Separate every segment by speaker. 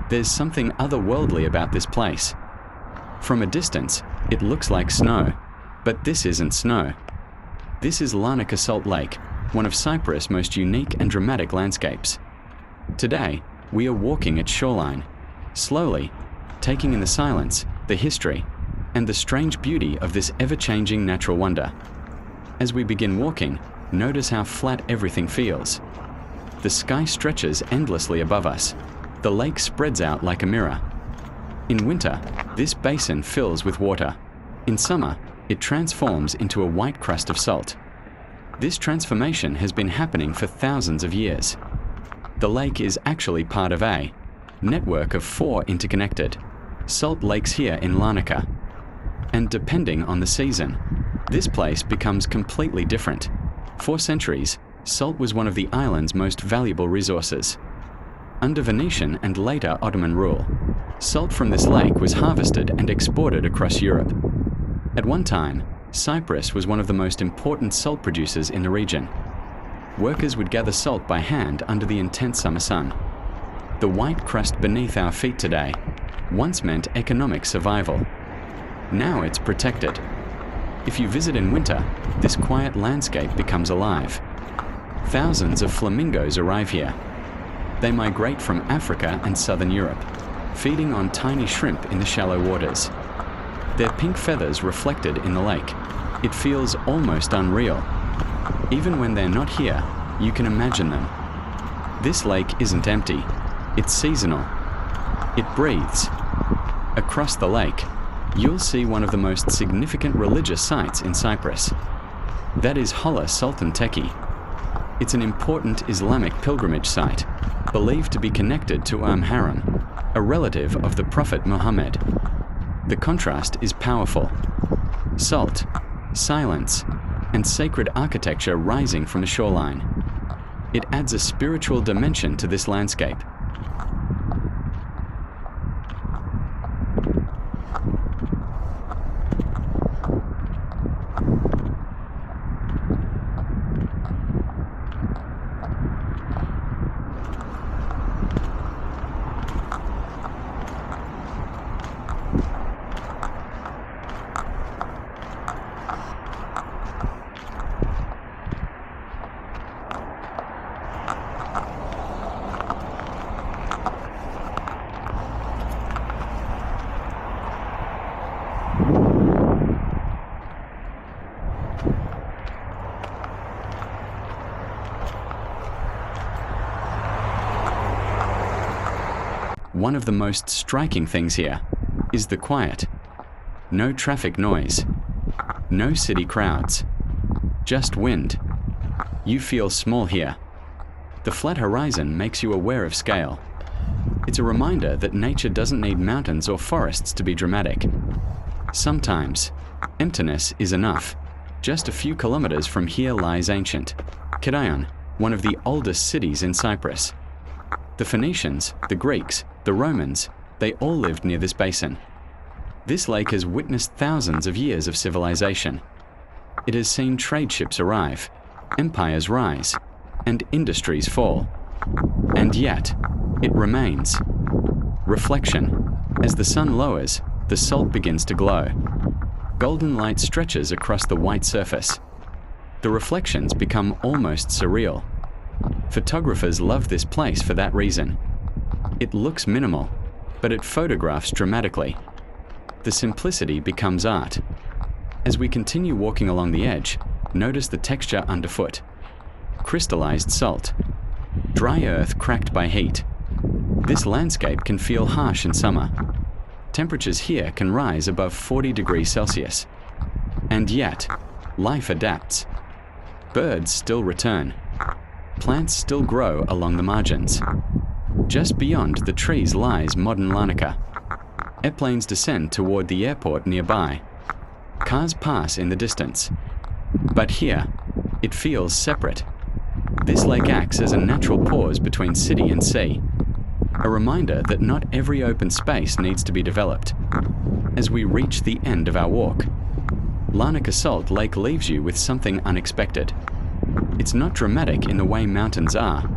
Speaker 1: There's something otherworldly about this place. From a distance, it looks like snow, but this isn't snow. This is Larnaca Salt Lake, one of Cyprus' most unique and dramatic landscapes. Today, we are walking its shoreline, slowly, taking in the silence, the history, and the strange beauty of this ever-changing natural wonder. As we begin walking, notice how flat everything feels. The sky stretches endlessly above us. The lake spreads out like a mirror. In winter, this basin fills with water. In summer, it transforms into a white crust of salt. This transformation has been happening for thousands of years. The lake is actually part of a network of 4 interconnected salt lakes here in Larnaca. And depending on the season, this place becomes completely different. For centuries, salt was one of the island's most valuable resources. Under Venetian and later Ottoman rule, salt from this lake was harvested and exported across Europe. At one time, Cyprus was one of the most important salt producers in the region. Workers would gather salt by hand under the intense summer sun. The white crust beneath our feet today once meant economic survival. Now it's protected. If you visit in winter, this quiet landscape becomes alive. Thousands of flamingos arrive here. They migrate from Africa and southern Europe, feeding on tiny shrimp in the shallow waters. Their pink feathers reflected in the lake. It feels almost unreal. Even when they're not here, you can imagine them. This lake isn't empty. It's seasonal. It breathes. Across the lake, you'll see one of the most significant religious sites in Cyprus. That is Holla Sultan Teki. It's an important Islamic pilgrimage site, believed to be connected to Haram, a relative of the Prophet Muhammad. The contrast is powerful. Salt, silence, and sacred architecture rising from the shoreline. It adds a spiritual dimension to this landscape. One of the most striking things here is the quiet. No traffic noise. No city crowds. Just wind. You feel small here. The flat horizon makes you aware of scale. It's a reminder that nature doesn't need mountains or forests to be dramatic. Sometimes, emptiness is enough. Just a few kilometers from here lies ancient Kidaion, one of the oldest cities in Cyprus. The Phoenicians, the Greeks, the Romans, they all lived near this basin. This lake has witnessed thousands of years of civilization. It has seen trade ships arrive, empires rise, and industries fall. And yet, it remains. Reflection. As the sun lowers, the salt begins to glow. Golden light stretches across the white surface. The reflections become almost surreal. Photographers love this place for that reason. It looks minimal, but it photographs dramatically. The simplicity becomes art. As we continue walking along the edge, notice the texture underfoot. Crystallized salt. Dry earth cracked by heat. This landscape can feel harsh in summer. Temperatures here can rise above 40 degrees Celsius. And yet, life adapts. Birds still return. Plants still grow along the margins. Just beyond the trees lies modern Larnaca. Airplanes descend toward the airport nearby. Cars pass in the distance. But here, it feels separate. This lake acts as a natural pause between city and sea. A reminder that not every open space needs to be developed. As we reach the end of our walk, Larnaca Salt Lake leaves you with something unexpected. It's not dramatic in the way mountains are.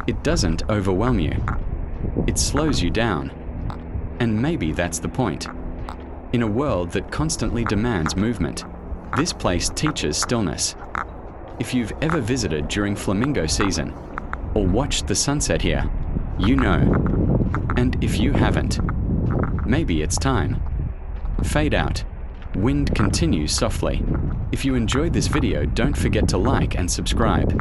Speaker 1: It doesn't overwhelm you. It slows you down. And maybe that's the point. In a world that constantly demands movement, this place teaches stillness. If you've ever visited during flamingo season or watched the sunset here, you know. And if you haven't, maybe it's time. Fade out. Wind continues softly. If you enjoyed this video, don't forget to like and subscribe.